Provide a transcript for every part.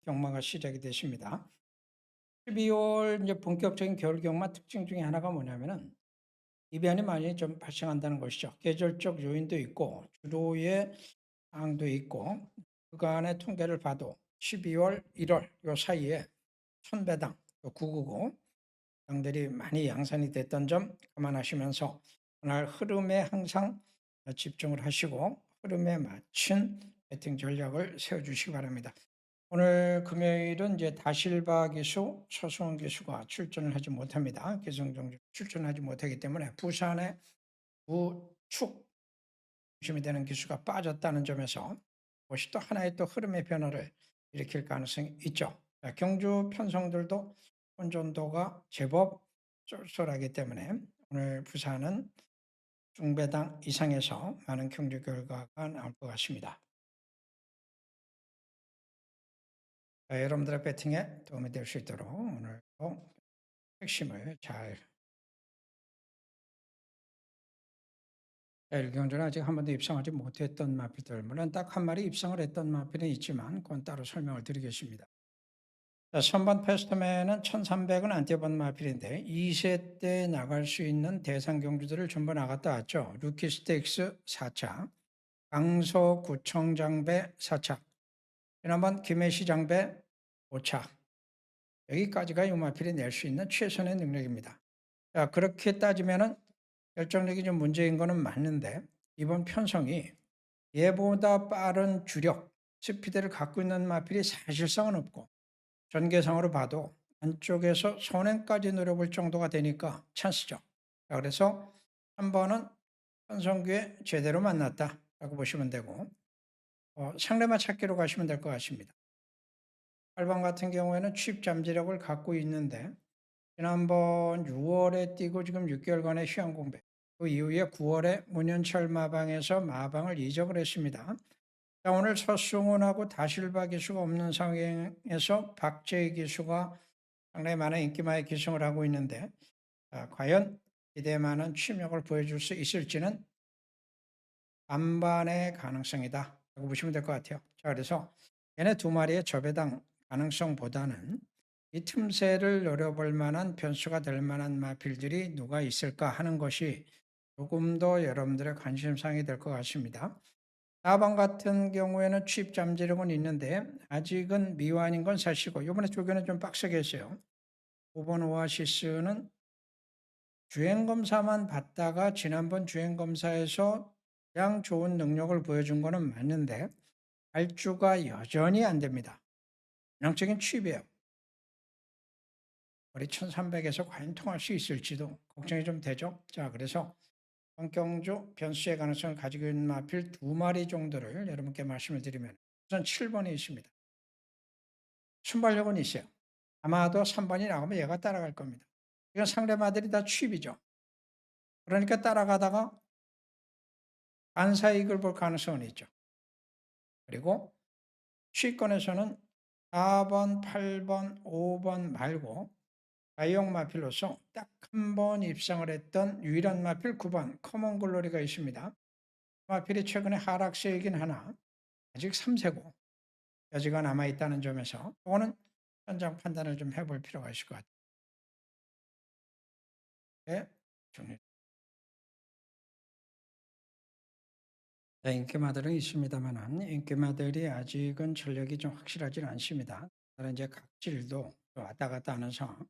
경마가 시작이 됐습니다. 12월 이제 본격적인 겨울 경마 특징 중에 하나가 뭐냐면은 이변이 많이 좀 발생한다는 것이죠. 계절적 요인도 있고 주로의 상황도 있고 그간의 통계를 봐도 12월, 1월 요 사이에 천배당 또 999 당들이 많이 양산이 됐던 점 감안하시면서 그날 흐름에 항상 집중을 하시고 흐름에 맞춘 배팅 전략을 세워주시기 바랍니다. 오늘 금요일은 이제 다실바 기수, 서수원 기수가 출전을 하지 못합니다. 기성정지 출전하지 못하기 때문에 부산의 우축 중심이 되는 기수가 빠졌다는 점에서 그것이 또 하나의 또 흐름의 변화를 일으킬 가능성이 있죠. 자, 경주 편성들도 혼돈도가 제법 쏠쏠하기 때문에 오늘 부산은 중배당 이상에서 많은 경주 결과가 나올 것 같습니다. 자, 여러분들의 배팅에 도움이 될 수 있도록 오늘도 핵심을 잘 일경주는 아직 한 번도 입상하지 못했던 마필들 물론 딱 한 마리 입상을 했던 마필은 있지만 그건 따로 설명을 드리겠습니다. 자, 선반 패스트맨은 1300은 안 뛰어본 마필인데 2세 때 나갈 수 있는 대상 경주들을 전부 나갔다 왔죠. 루키 스테이크스 4차, 강서 구청장배 4차, 지난번 김해시장배 5차, 여기까지가 이 마필이 낼 수 있는 최선의 능력입니다. 자, 그렇게 따지면은 결정력이 좀 문제인 거는 맞는데 이번 편성이 얘보다 빠른 주력, 스피드를 갖고 있는 마필이 사실상은 없고 전개상으로 봐도 안쪽에서 선행까지 노려볼 정도가 되니까 찬스죠. 자, 그래서 3번은 편성규에 제대로 만났다라고 보시면 되고 상대만 찾기로 가시면 될 것 같습니다. 8번 같은 경우에는 취입 잠재력을 갖고 있는데 지난번 6월에 뛰고 지금 6개월간의 휴양 공백 그 이후에 9월에 문현철 마방에서 마방을 이적을 했습니다. 자, 오늘 서승훈하고 다실바 기수가 없는 상황에서 박재희 기수가 상당히 많은 인기마의 기승을 하고 있는데 과연 기대 많은 취임력을 보여줄 수 있을지는 반반의 가능성이다 라고 보시면 될 것 같아요. 자, 그래서 얘네 두 마리의 저배당 가능성보다는 이 틈새를 노려볼 만한 변수가 될 만한 마필들이 누가 있을까 하는 것이 조금 더 여러분들의 관심사항이 될 것 같습니다. 4번 같은 경우에는 취입 잠재력은 있는데 아직은 미완인 건 사실이고 이번에 조견은 좀 빡세게 했어요. 5번 오아시스는 주행검사만 받다가 지난번 주행검사에서 가장 좋은 능력을 보여준 거는 맞는데 발주가 여전히 안 됩니다. 전형적인 취입이에요. 우리 1300에서 과연 통할 수 있을지도 걱정이 좀 되죠. 자, 그래서 원경주 변수의 가능성을 가지고 있는 마필 두 마리 정도를 여러분께 말씀을 드리면 우선 7번이 있습니다. 순발력은 있어요. 아마도 3번이 나오면 얘가 따라갈 겁니다. 이건 상대마들이 다 취입이죠. 그러니까 따라가다가 반사이익을 볼 가능성은 있죠. 그리고 취권에서는 4번, 8번, 5번 말고 가용 마필로서 딱 한 번 입상을 했던 유일한 마필 9번 커먼 글로리가 있습니다. 마필이 최근에 하락세이긴 하나 아직 3세고 여지가 남아있다는 점에서 이거는 현장 판단을 좀 해볼 필요가 있을 것 같아요. 네, 정리. 네, 인기마들은 있습니다만 인기마들이 아직은 전력이 좀 확실하지는 않습니다. 그러나 이제 각질도 왔다 갔다 하는 상황.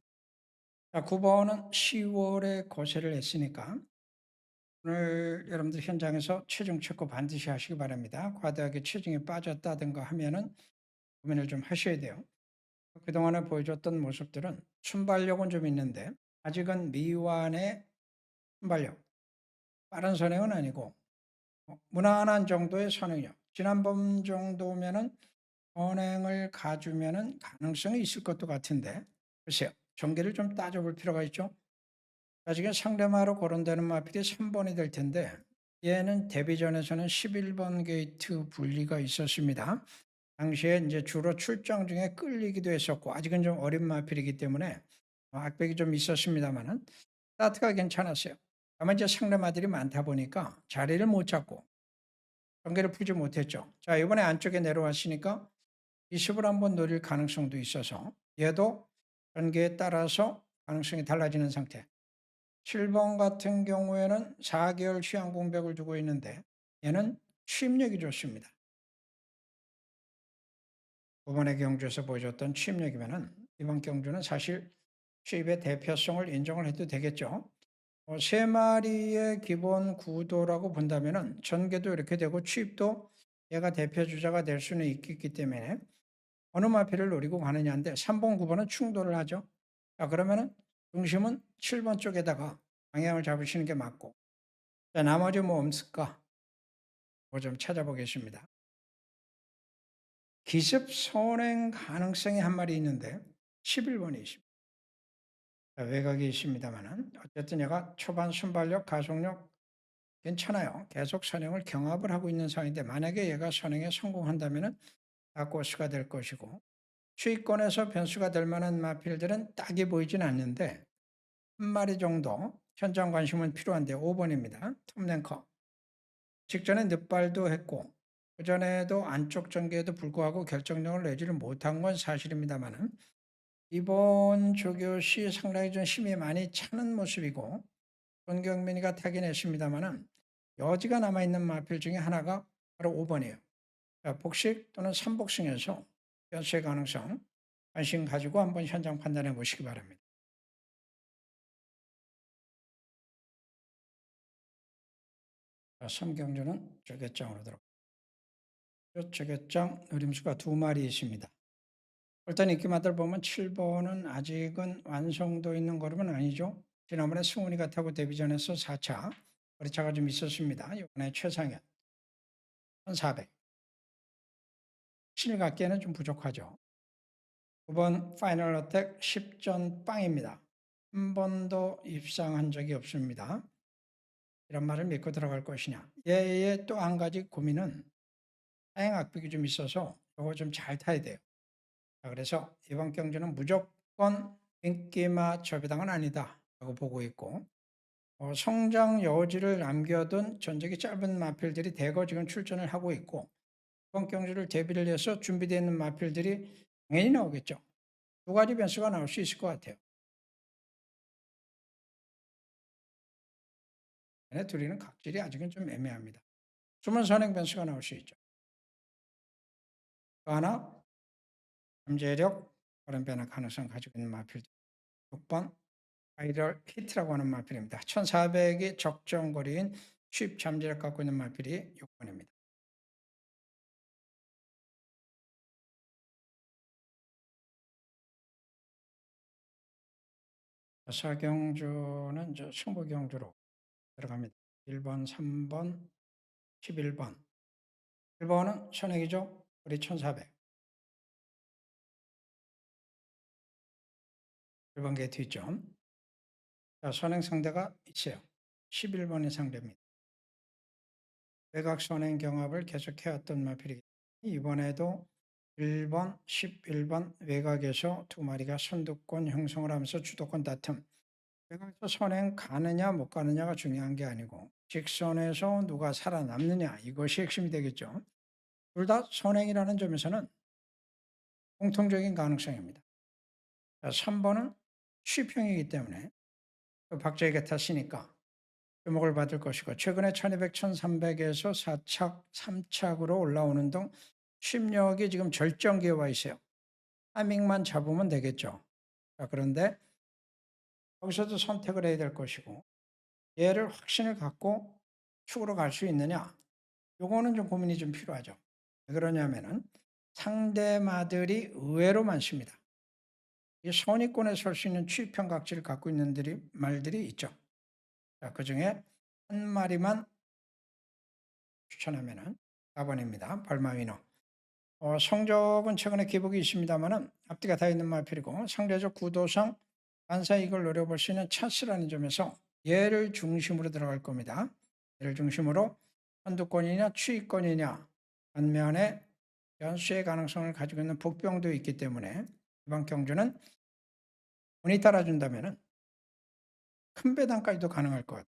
자, 9번은 10월에 거세를 했으니까 오늘 여러분들 현장에서 체중 체크 반드시 하시기 바랍니다. 과도하게 체중이 빠졌다든가 하면은 고민을 좀 하셔야 돼요. 그동안에 보여줬던 모습들은 순발력은 좀 있는데 아직은 미완의 순발력, 빠른 선행은 아니고 무난한 정도의 선행력. 지난번 정도면은 선행을 가주면은 가능성이 있을 것도 같은데 글쎄요. 전개를 좀 따져볼 필요가 있죠. 아직은 상대마로 거론되는 마필이 3번이 될 텐데 얘는 데뷔전에서는 11번 게이트 분리가 있었습니다. 당시에 이제 주로 출장 중에 끌리기도 했었고 아직은 좀 어린 마필이기 때문에 악백이 좀 있었습니다만은 스타트가 괜찮았어요. 다만 이제 상대마들이 많다 보니까 자리를 못 잡고 경계를 풀지 못했죠. 자, 이번에 안쪽에 내려왔으니까 20을 한번 노릴 가능성도 있어서 얘도 전개에 따라서 가능성이 달라지는 상태. 7번 같은 경우에는 4개월 취향 공백을 두고 있는데 얘는 취입력이 좋습니다. 9번의 경주에서 보여줬던 취입력이면은 이번 경주는 사실 취입의 대표성을 인정을 해도 되겠죠. 세 마리의 기본 구도라고 본다면은 전개도 이렇게 되고 취입도 얘가 대표 주자가 될 수는 있기 때문에 어느 마피를 노리고 가느냐인데 3번, 9번은 충돌을 하죠. 자, 그러면은 중심은 7번 쪽에다가 방향을 잡으시는 게 맞고, 자, 나머지 뭐 없을까? 뭐 좀 찾아보겠습니다. 기습 선행 가능성이 한 마리 있는데 11번이 있습니다. 외곽이 있습니다만은 어쨌든 얘가 초반 순발력, 가속력 괜찮아요. 계속 선행을 경합을 하고 있는 상황인데 만약에 얘가 선행에 성공한다면은 다크호스가 될 것이고 수익권에서 변수가 될 만한 마필들은 딱이 보이진 않는데 한 마리 정도 현장 관심은 필요한데 5번입니다. 톱랭커. 직전에 늦발도 했고 그전에도 안쪽 전개에도 불구하고 결정력을 내지를 못한 건 사실입니다만은 이번 조교 시 상당히 좀 힘이 많이 차는 모습이고 손경민이가 타긴 했습니다만은 여지가 남아있는 마필 중에 하나가 바로 5번이에요. 복식 또는 삼복승에서 변수의 가능성 관심 가지고 한번 현장 판단해 보시기 바랍니다. 삼경주는 저격장으로 들어갑니다. 저격장 노림수가 2마리 있습니다. 일단 인기마들 보면 7번은 아직은 완성도 있는 걸음은 아니죠. 지난번에 승훈이가 타고 데뷔전에서 4차 거리차가 좀 있었습니다. 이번에 최상현 1400 7 갖기에는 좀 부족하죠. 9번 파이널 어택 10전 빵입니다. 한 번도 입상한 적이 없습니다. 이런 말을 믿고 들어갈 것이냐. 얘의 또 한 가지 고민은 사행 악벽이 좀 있어서 이거 좀 잘 타야 돼요. 자, 그래서 이번 경주는 무조건 인기마 저비당은 아니다 라고 보고 있고 성장 여지를 남겨둔 전적이 짧은 마필들이 대거 지금 출전을 하고 있고 이번 경주를 대비를 해서 준비되어 있는 마필들이 당연히 나오겠죠. 두 가지 변수가 나올 수 있을 것 같아요. 얘네 둘이는 각질이 아직은 좀 애매합니다. 숨은 선행 변수가 나올 수 있죠. 또 하나 잠재력 그런 변화 가능성 가지고 있는 마필 6번 바이럴 히트라고 하는 마필입니다. 1400이 적정 거리인 수입 잠재력 갖고 있는 마필이 6번입니다. 사경주는 승부경주로 들어갑니다. 1번, 3번, 11번. 1번은 선행이죠. 거리 1400. 1번 게이트 뒷점. 자, 선행 상대가 있어요. 11번이 상대입니다. 외곽 선행 경합을 계속해왔던 마필이기 때문에 이번에도 1번, 11번 외곽에서 두 마리가 선두권 형성을 하면서 주도권 다툼. 외곽에서 선행 가느냐 못 가느냐가 중요한 게 아니고 직선에서 누가 살아남느냐 이것이 핵심이 되겠죠. 둘 다 선행이라는 점에서는 공통적인 가능성입니다. 3번은 쉬평이기 때문에 박재희가 탔으니까 주목을 받을 것이고 최근에 1200, 1300에서 4착, 3착으로 올라오는 등 쉽력이 지금 절정기에 와 있어요. 타이밍만 잡으면 되겠죠. 자, 그런데 여기서도 선택을 해야 될 것이고 얘를 확신을 갖고 축으로 갈 수 있느냐 요거는 좀 고민이 좀 필요하죠. 왜 그러냐면은 상대마들이 의외로 많습니다. 이 선위권에 설 수 있는 취평 각질을 갖고 있는 말들이 있죠. 자, 그 중에 한 마리만 추천하면은 4번입니다. 발마위너. 성적은 최근에 기복이 있습니다만은 앞뒤가 다 있는 마필이고 상대적 구도상 반사 이걸 노려볼 수 있는 찬스라는 점에서 얘를 중심으로 들어갈 겁니다. 얘를 중심으로 선두권이냐 추위권이냐 반면에 변수의 가능성을 가지고 있는 복병도 있기 때문에 이번 경주는 운이 따라준다면 큰 배당까지도 가능할 것 같아요.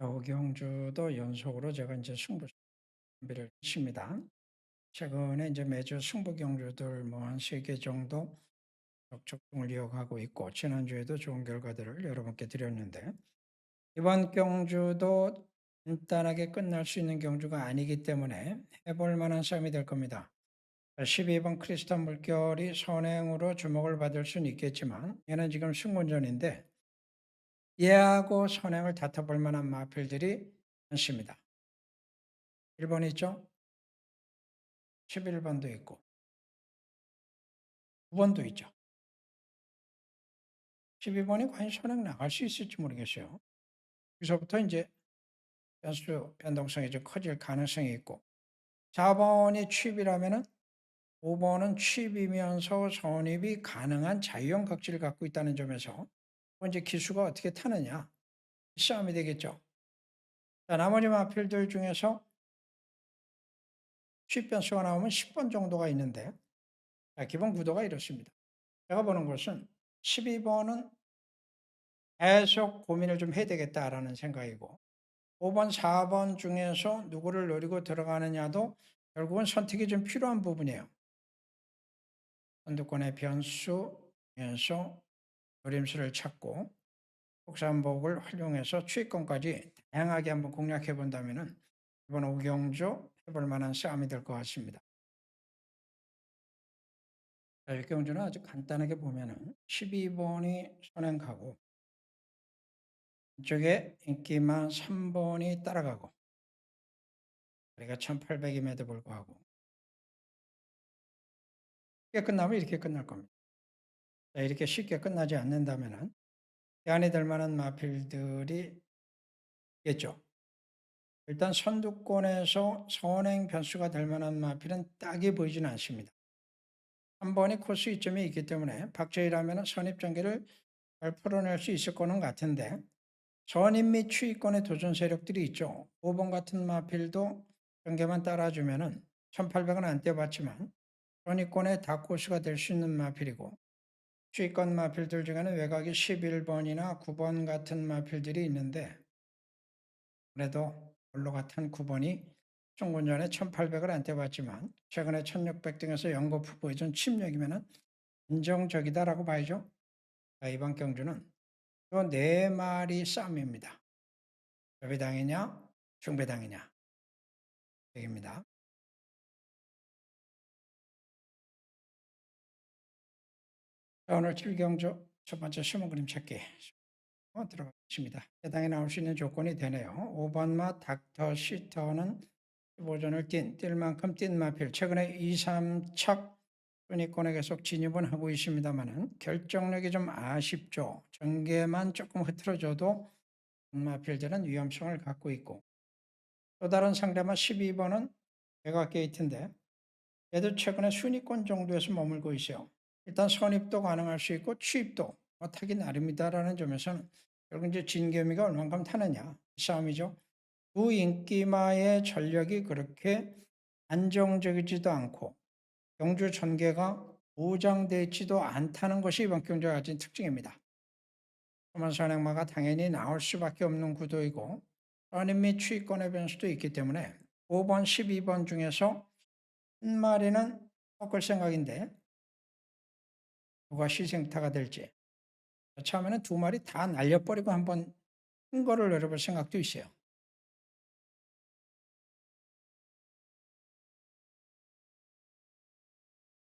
경주도 연속으로 제가 이제 승부 준비를 했습니다. 최근에 이제 매주 승부 경주들 뭐 한 3개 정도 적중을 이어가고 있고, 지난주에도 좋은 결과들을 여러분께 드렸는데, 이번 경주도 간단하게 끝날 수 있는 경주가 아니기 때문에 해볼 만한 싸움이 될 겁니다. 12번 크리스탈 물결이 선행으로 주목을 받을 수는 있겠지만, 얘는 지금 승문전인데 얘하고 선행을 다퉈볼 만한 마필들이 많습니다. 1번 있죠? 11번도 있고 9번도 있죠. 12번이 과연 선행 나갈 수 있을지 모르겠어요. 여기서부터 이제 변동성이 좀 커질 가능성이 있고, 4번이 취입이라면은 5번은 취입이면서 선입이 가능한 자유형 각질을 갖고 있다는 점에서 이제 기수가 어떻게 타느냐 싸움이 되겠죠. 자, 나머지 마필들 중에서 취입 변수가 나오면 10번 정도가 있는데, 자, 기본 구도가 이렇습니다. 제가 보는 것은 12번은 계속 고민을 좀 해야 되겠다라는 생각이고, 5번, 4번 중에서 누구를 노리고 들어가느냐도 결국은 선택이 좀 필요한 부분이에요. 선두권의 변수에서 노림수를 찾고 국산복을 활용해서 추이권까지 다양하게 한번 공략해 본다면 이번 오경주 해볼 만한 싸움이 될 것 같습니다. 자, 육경주는 아주 간단하게 보면은 12번이 선행가고, 이쪽에 인기만 3번이 따라가고, 우리가 1800임에도 불구하고 쉽게 끝나면 이렇게 끝날 겁니다. 자, 이렇게 쉽게 끝나지 않는다면 대안이 될 만한 마필들이 있겠죠. 일단 선두권에서 선행 변수가 될 만한 마필은 딱히 보이지는 않습니다. 3번이 코스 이점이 있기 때문에 박제일하면 선입전개를 잘 풀어낼 수 있을 거는 같은데, 선입 및 추이권의 도전 세력들이 있죠. 5번 같은 마필도 전개만 따라주면은 1800은 안 떼봤지만 선입권의 다코스가 될 수 있는 마필이고, 추이권 마필들 중에는 외곽이 11번이나 9번 같은 마필들이 있는데, 그래도 볼로 같은 9번이 총군전에 1800을 안 떼봤지만 최근에 1600 등에서 연거푸 보여준 침략이면 안정적이다라고 봐야죠. 자, 이번 경주는 요 4마리 싸움입니다. 여배당이냐 중배당이냐 얘기입니다. 자, 오늘 7경주 첫 번째 숨은 그림 찾기 들어가겠습니다. 해당에 나올 수 있는 조건이 되네요. 5번마 닥터 시터는 15전을 뛸 만큼 뛴 마필. 최근에 2, 3착 순위권에 계속 진입은 하고 있습니다만은 결정력이 좀 아쉽죠. 전개만 조금 흐트러져도 마필들은 위험성을 갖고 있고, 또 다른 상대만 12번은 외곽 게이트인데 얘도 최근에 순위권 정도에서 머물고 있어요. 일단 선입도 가능할 수 있고 취입도 타기 나름이다라는 점에서는 결국 이제 진겸이가 얼만큼 타느냐 싸움이죠. 두 인기마의 전력이 그렇게 안정적이지도 않고 경주 전개가 보장되어 있지도 않다는 것이 이번 경주가 가진 특징입니다. 초만 선행마가 당연히 나올 수밖에 없는 구도이고, 선입 및 추이권의 변수도 있기 때문에 5번, 12번 중에서 한 마리는 꺾을 생각인데 누가 시생타가 될지, 처음에는 2마리 다 날려버리고 한번 큰 거를 노려볼 생각도 있어요.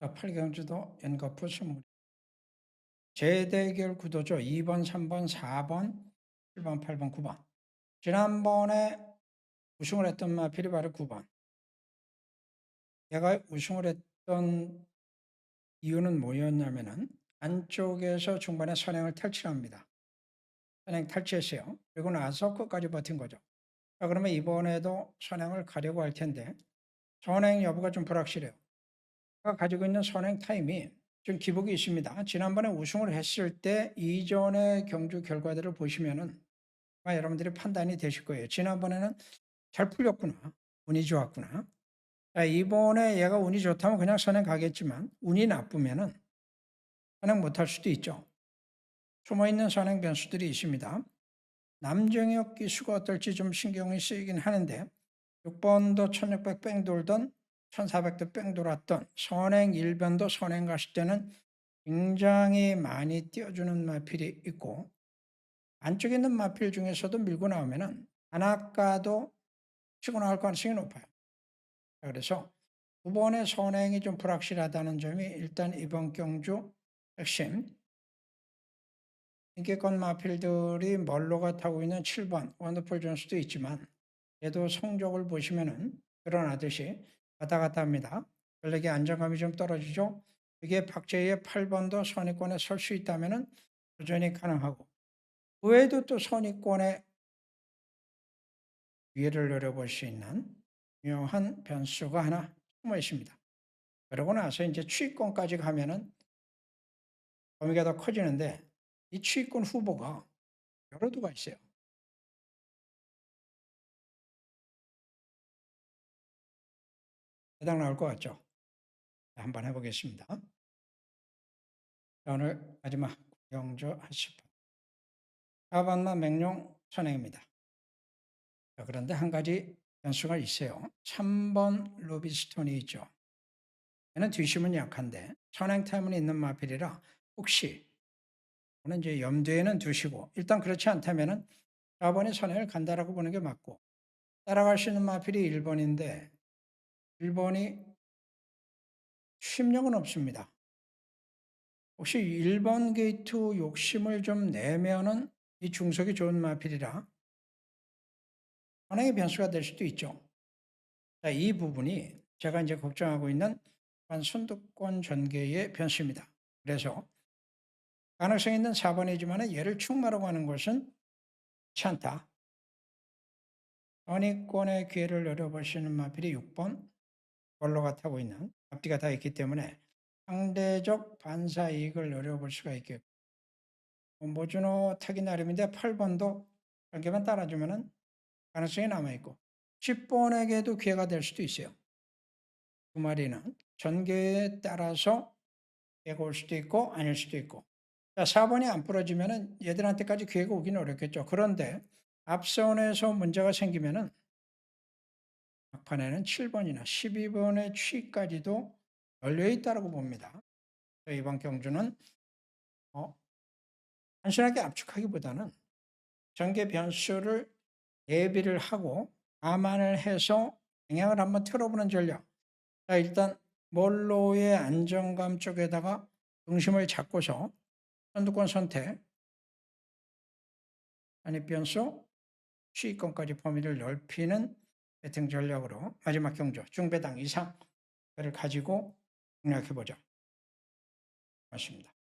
자, 8경주도 연거푸 20. 재대결 구도죠. 2번, 3번, 4번, 7번, 8번, 9번. 지난번에 우승을 했던 마필이 바로 9번. 얘가 우승을 했던 이유는 뭐였냐면은 안쪽에서 중반에 선행을 탈취합니다. 선행 탈취했어요. 그리고 나서 끝까지 버틴 거죠. 자, 그러면 이번에도 선행을 가려고 할 텐데 선행 여부가 좀 불확실해요. 그가 가지고 있는 선행 타임이 좀 기복이 있습니다. 지난번에 우승을 했을 때 이전의 경주 결과들을 보시면은 아마 여러분들이 판단이 되실 거예요. 지난번에는 잘 풀렸구나. 운이 좋았구나. 자, 이번에 얘가 운이 좋다면 그냥 선행 가겠지만 운이 나쁘면은 선행 못할 수도 있죠. 숨어있는 선행 변수들이 있습니다. 남정혁 기수가 어떨지 좀 신경이 쓰이긴 하는데 6번도 1600 뺑 돌던 1400도 뺑 돌았던 선행 1번도 선행 갔을 때는 굉장히 많이 띄워주는 마필이 있고 안쪽에 있는 마필 중에서도 밀고 나오면은 하나가도 치고 나갈 가능성이 높아요. 그래서 2번의 선행이 좀 불확실하다는 점이 일단 이번 경주 핵심. 인기권 마필들이 멀로가 타고 있는 7번 원더풀 존스도 있지만 얘도 성적을 보시면은 드러나듯이 왔다 갔다 합니다. 전력의 안정감이 좀 떨어지죠. 이게 박재희의 8번도 선의권에 설 수 있다면은 도전이 가능하고 그 외에도 또 선의권에 위를 노려볼 수 있는 유용한 변수가 하나 숨어 있습니다. 그러고 나서 이제 추위권까지 가면은 범위가 더 커지는데 이 추위권 후보가 여러 두가 있어요. 대강 나올 것 같죠? 한번 해보겠습니다. 오늘 마지막 구경조 하시고 4번만 맹룡 선행입니다. 그런데 한 가지 변수가 있어요. 3번 루비스톤이 있죠. 얘는 뒷심은 약한데 선행 타임은 있는 마필이라 혹시 는 이제 염두에는 두시고 일단 그렇지 않다면은 4번이 선행을 간다라고 보는 게 맞고 따라갈 수 있는 마필이 1번인데 1번이 추심력은 없습니다. 혹시 1번 게이트 욕심을 좀 내면은 이 중속이 좋은 마필이라 선행의 변수가 될 수도 있죠. 자, 이 부분이 제가 이제 걱정하고 있는 선두권 전개의 변수입니다. 그래서 가능성 있는 4번이지만 얘를 충마라고 하는 것은 그렇지 않다. 선의권의 기회를 노려보시는 마필이 6번 원로가 타고 있는 앞뒤가 다 있기 때문에 상대적 반사 이익을 노려볼 수가 있겠고 모주노 타기 나름인데 8번도 전개만 따라주면 가능성이 남아있고 10번에게도 기회가 될 수도 있어요. 두 마리는 전개에 따라서 기회가 올 수도 있고 아닐 수도 있고 자, 4번이 안 부러지면 얘들한테까지 기회가 오긴 어렵겠죠. 그런데 앞선에서 문제가 생기면은 막판에는 7번이나 12번의 취까지도 열려 있다고 봅니다. 이번 경주는 단순하게 압축하기보다는 전개 변수를 대비를 하고 감안을 해서 영향을 한번 틀어보는 전략. 자, 일단 몰로의 안정감 쪽에다가 중심을 잡고서 선두권 선택, 단위 변수, 시위권까지 범위를 넓히는 배팅 전략으로 마지막 경주 중배당 이상을 가지고 공략해보자. 맞습니다.